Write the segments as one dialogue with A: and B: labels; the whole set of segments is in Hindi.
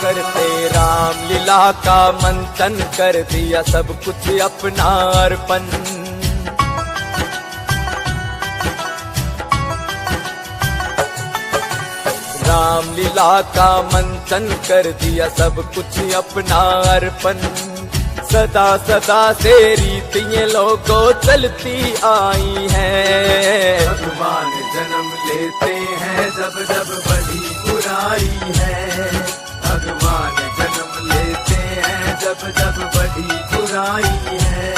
A: करते राम लीला का मंथन कर दिया सब कुछ अपना अर्पण। राम लीला का मंथन कर दिया सब कुछ अपना अर्पण। सदा सदा से रीतियां लोगों चलती आई हैं।
B: भगवान जन्म लेते हैं जब जब बड़ी बुराई है। भगवान जन्म लेते हैं जब जब बड़ी बुराई है।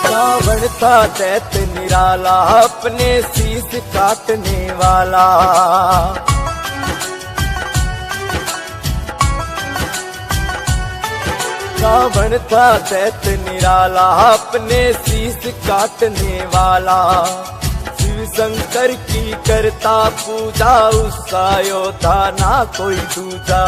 A: रावण था दैत्य निराला अपने शीश काटने वाला। रावण था दैत्य निराला अपने शीश काटने वाला। शिव शंकर की करता पूजा उसका योद्धा ना कोई दूजा।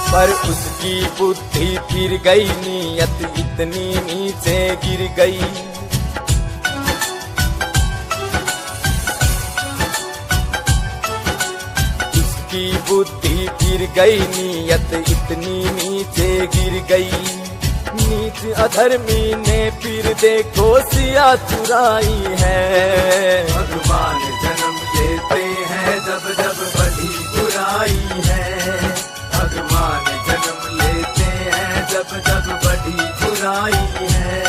A: पर उसकी बुद्धि फिर गई नीयत इतनी नीचे गिर गई। उसकी बुद्धि फिर गई नीयत इतनी नीचे गिर गई। नीच अधर्मी ने फिर देखो सिया चुराई है।
B: भगवान जन्म लेते हैं जब जब बड़ी बुराई है। भगवान जन्म लेते हैं जब जब बड़ी बुराई है।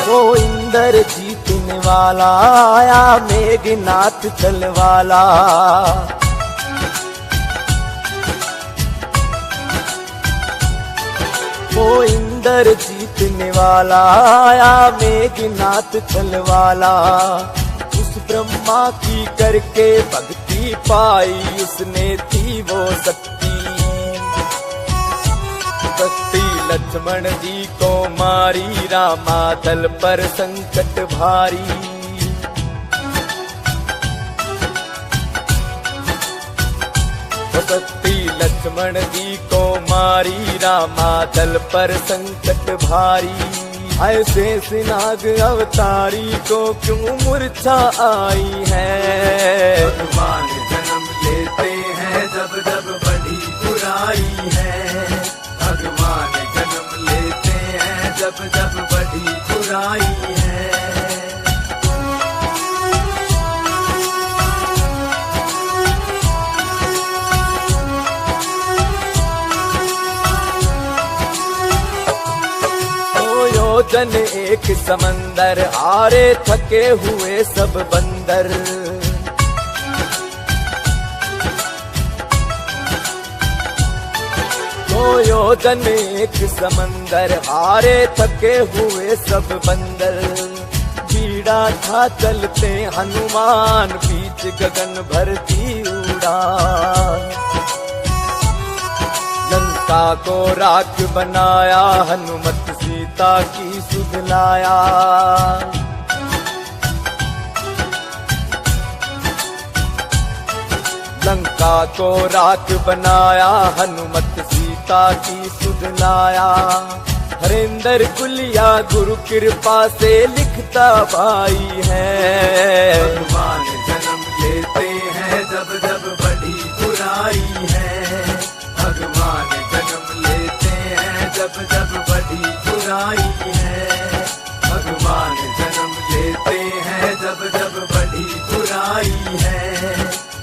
A: वो इंद्र जीतने वाला आया मेघनाथ चलवाला। वो इंद्र जीतने वाला आया मेघनाथ चलवाला। उस ब्रह्मा की करके भक्ति पाई उसने थी वो शक्ति। लक्ष्मण जी को मारी रामा दल पर संकट भारी। शक्ति लक्ष्मण जी को मारी रामा दल पर संकट भारी। ऐसे सिनाग अवतारी को क्यों मूर्छा आई है।
B: भगवान जन्म लेते हैं जब जब बड़ी बुराई है। भगवान जन्म लेते हैं जब जब बड़ी बुराई है।
A: दो योजन एक समंदर आरे थके हुए सब बंदर। दो योजन एक समंदर आरे थके हुए सब बंदर। बीड़ा था चलते हनुमान बीच गगन भरती उड़ान। लंका को राख बनाया हनुमत सीता की सुध लाया। लंका को राख बनाया हनुमत सीता की सुध लाया। हरेंद्र कुलिया गुरु कृपा से लिखता भाई है।
B: भगवान जन्म लेते हैं जब जब बड़ी बुराई है। भगवान जन्म लेते हैं जब जब बड़ी बुराई है। भगवान जन्म लेते हैं जब जब बड़ी बुराई है।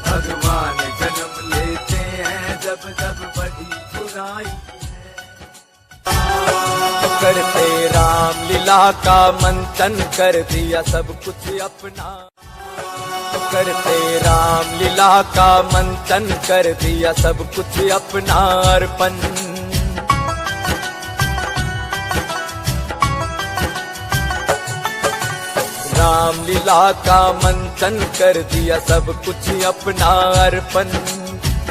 B: भगवान जन्म लेते हैं जब जब बड़ी बुराई है।
A: करते राम लीला का मंथन कर दिया सब कुछ अपना। करते राम लीला का मंथन कर दिया सब कुछ अपना अर्पण। रामलीला का मंथन कर दिया सब कुछ अपना अर्पण।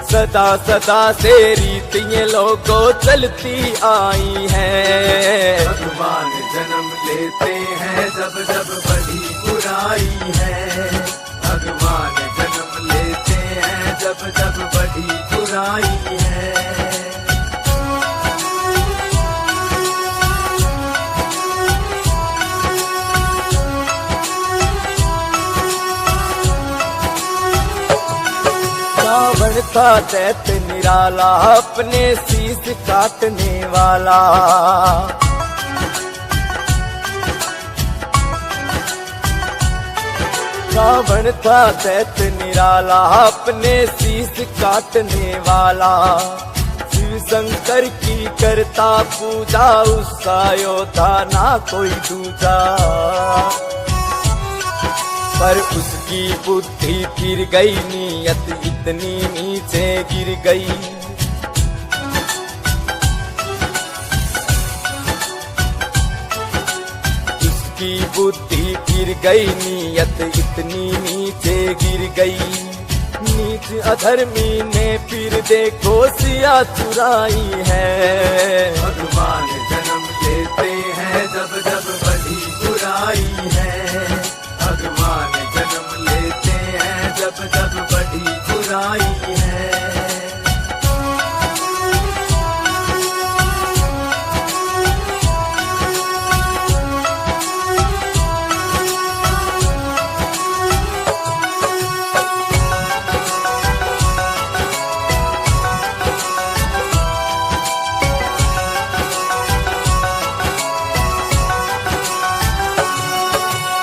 A: सदा सदा से रीत ये लोगों चलती आई है।
B: भगवान जन्म लेते हैं जब जब बड़ी बुराई है। भगवान जन्म लेते हैं जब जब बड़ी बुराई है।
A: रावण का दैत्य निराला अपने शीश काटने वाला। रावण का दैत्य निराला अपने शीश काटने वाला। शिव शंकर की करता पूजा उसका योद्धा ना कोई दूजा। पर उसकी बुद्धि फिर गई नीयत इतनी नीचे गिर गई। उसकी बुद्धि फिर गई नीयत इतनी नीचे गिर गई। नीच अधर्मी ने फिर देखो सिया चुराई है।
B: भगवान जन्म लेते हैं जब जब बड़ी बुराई है। भगवान जन्म लेते हैं जब जब बड़ी बुराई है।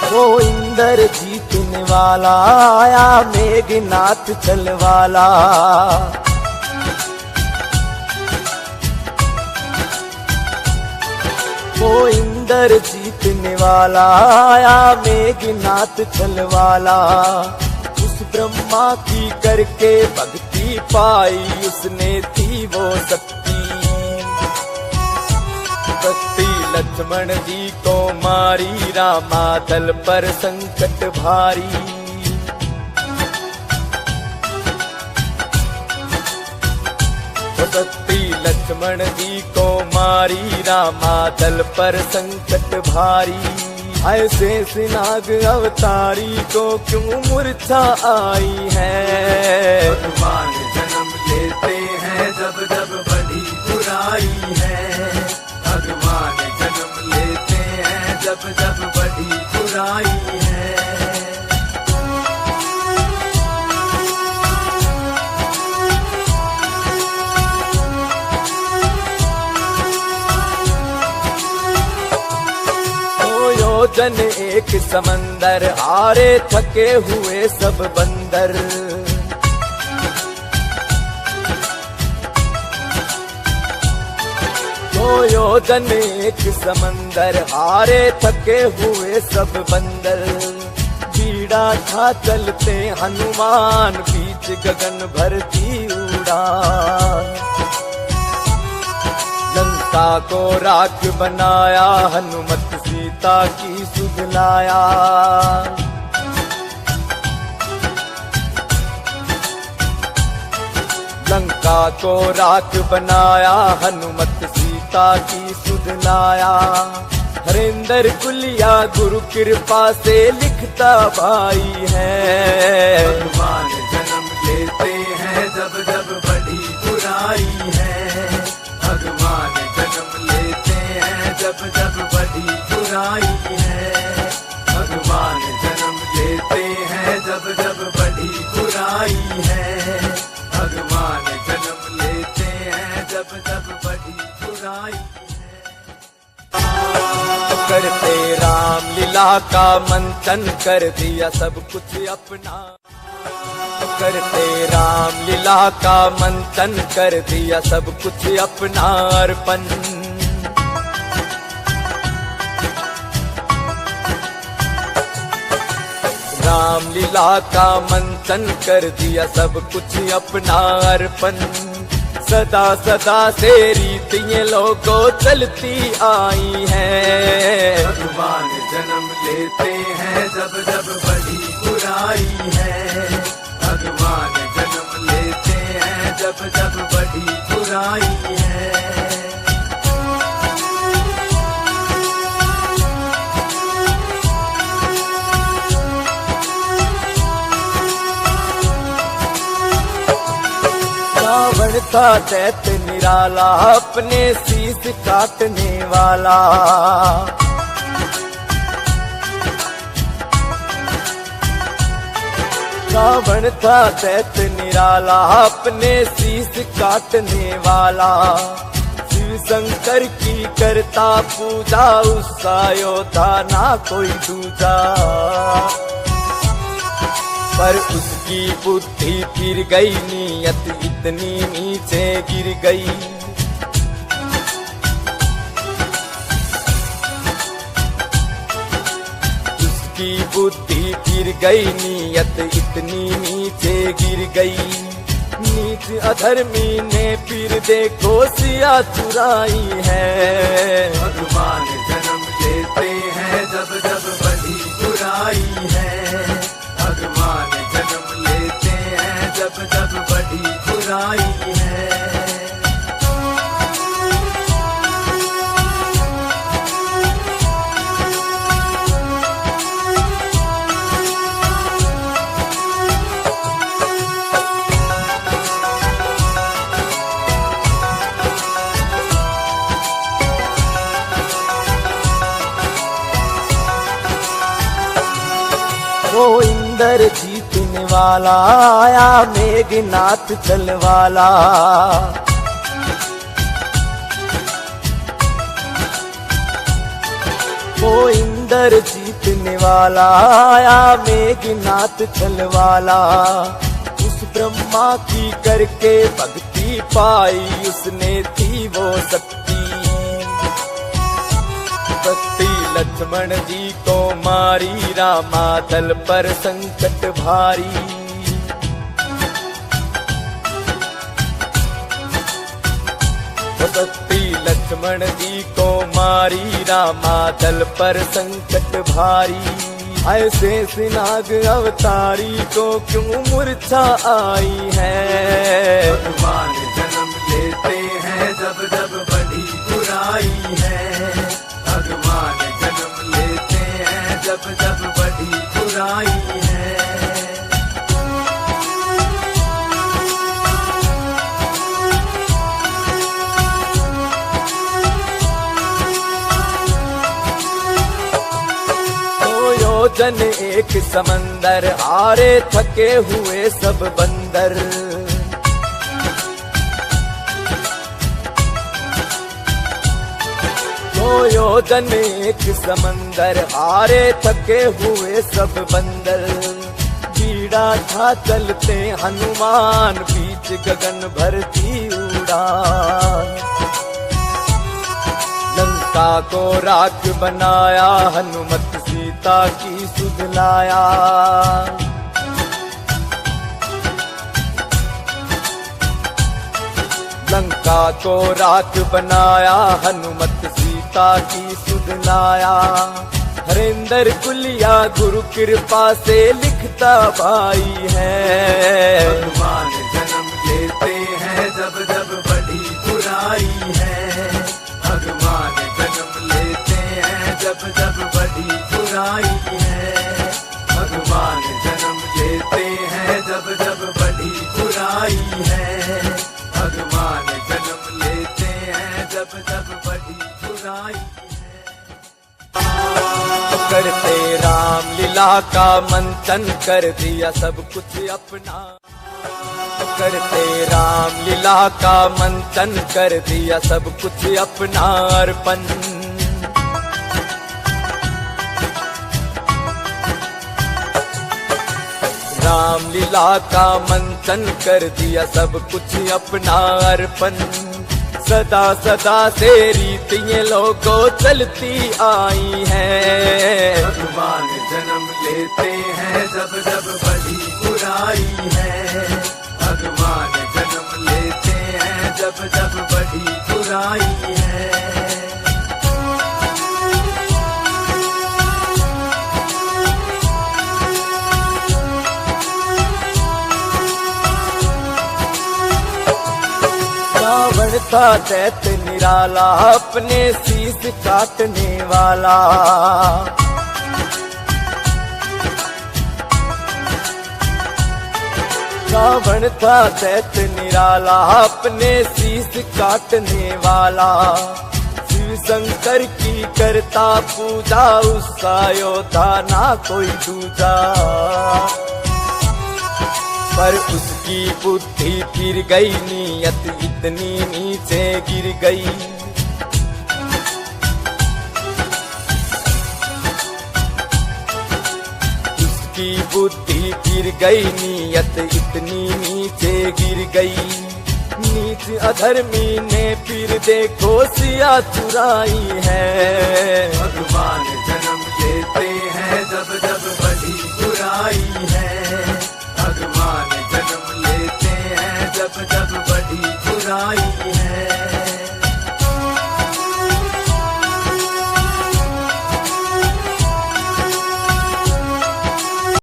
A: वो इंद्र जीतने वाला आया मेघनाथ चल वाला। वो इंद्र जीतने वाला आया मेघनाथ चल वाला। उस ब्रह्मा की करके भक्ति पाई उसने थी वो शक्ति। लक्ष्मण जी को मारी रामा दल पर संकट भारी। शक्ति लक्ष्मण जी को मारी रामा दल पर संकट भारी। ऐसे सिनाग अवतारी को क्यों मूर्छा आई है।
B: भगवान जन्म लेते हैं जब जब बड़ी बुराई है। भगवान जन्म लेते हैं जब जब बड़ी बुराई है।
A: तो योजन एक समंदर हारे थके हुए सब बंदर। योजन एक समंदर हारे थके हुए सब बंदर। बीड़ा था चलते हनुमान बीच गगन भरती उड़ान। लंका को राख बनाया हनुमत सीता की सुध लाया। लंका को राख बनाया हनुमत सीता की सुध लाया। हरेंद्र कुलिया गुरु कृपा से लिखता भाई है।
B: भगवान जन्म लेते हैं जब जब बड़ी बुराई है। भगवान जन्म लेते हैं जब जब बड़ी बुराई है। भगवान जन्म लेते हैं जब जब बड़ी बुराई है। भगवान जन्म लेते हैं जब जब बड़ी बुराई है।
A: करते रामलीला का मंथन कर दिया सब कुछ अपना। करते रामलीला का मंथन कर दिया सब कुछ अपना अर्पण। रामलीला का मंथन कर दिया सब कुछ अपना अर्पण। सदा सदा से रीत ये लोगों चलती आई है।
B: भगवान जन्म लेते हैं जब जब बड़ी बुराई है। भगवान जन्म लेते हैं जब जब बड़ी बुराई है।
A: रावण था दैत्य निराला, अपने शीश काटने वाला। रावण था दैत्य निराला, अपने शीश काटने वाला। शिव शंकर की करता पूजा, उसका योद्धा ना कोई दूजा। पर उसकी बुद्धि फिर गई, नीयत इतनी नीचे गिर गई। उसकी बुद्धि फिर गई, नीयत इतनी नीचे गिर गई। नीच अधर्मी ने फिर देखो सिया चुराई है।
B: भगवान जन्म लेते हैं जब जब बड़ी बुराई है। भगवान जन्म लेते हैं जब जब बड़ी बुराई है।
A: वो इंद्र जीतने वाला आया, मेघनाथ चल वाला। वो इंद्र जीतने वाला आया, मेघनाथ चल वाला। उस ब्रह्मा की करके भक्ति पाई, उसने थी वो शक्ति। शक्ति लक्ष्मण जी को मारी, रामा दल पर संकट भारी। शक्ति लक्ष्मण जी को मारी, रामा दल पर संकट भारी। ऐसे सिनाग अवतारी को क्यों मूर्छा आई है।
B: भगवान जन्म लेते हैं जब जब बड़ी बुराई है। भगवान जन्म लेते हैं जब जब बड़ी बुराई है।
A: तो योजन एक समंदर, आरे थके हुए सब बंदर। योजन एक समंदर, आरे थके हुए सब बंदर। बीड़ा था चलते हनुमान, बीच गगन भरती उड़ान। लंका को राख बनाया, हनुमत सीता की सुध लाया। लंका को राख बनाया, हनुमत सीता की सुध लाया। हरेंद्र कुलिया गुरु कृपा से लिखता भाई है।
B: भगवान जन्म लेते हैं जब जब बड़ी बुराई है। भगवान जन्म लेते हैं जब जब बड़ी बुराई है। भगवान जन्म लेते हैं जब जब बड़ी बुराई है। भगवान जन्म लेते हैं जब जब बड़ी बुराई है।
A: करते राम लीला का मंथन कर दिया सब कुछ अपना। करते राम लीला का मंथन कर दिया सब कुछ अपना अर्पण। राम लीला का मंथन कर दिया सब कुछ अपना अर्पण। सदा सदा से रीतियां लोगों चलती आई हैं।
B: भगवान जन्म लेते हैं जब जब बड़ी बुराई है। भगवान जन्म लेते हैं जब जब बड़ी बुराई है।
A: रावण था दैत्य निराला, अपने शीश काटने वाला। रावण था दैत्य निराला, अपने शीश काटने वाला। शिव शंकर की करता पूजा, उसका योद्धा ना कोई दूजा। पर उसकी बुद्धि फिर गई, नीयत इतनी नीचे गिर गई। उसकी बुद्धि फिर गई, नीयत इतनी नीचे गिर गई। नीच अधर्मी ने फिर देखो सिया चुराई है।
B: भगवान जन्म लेते हैं जब जब बड़ी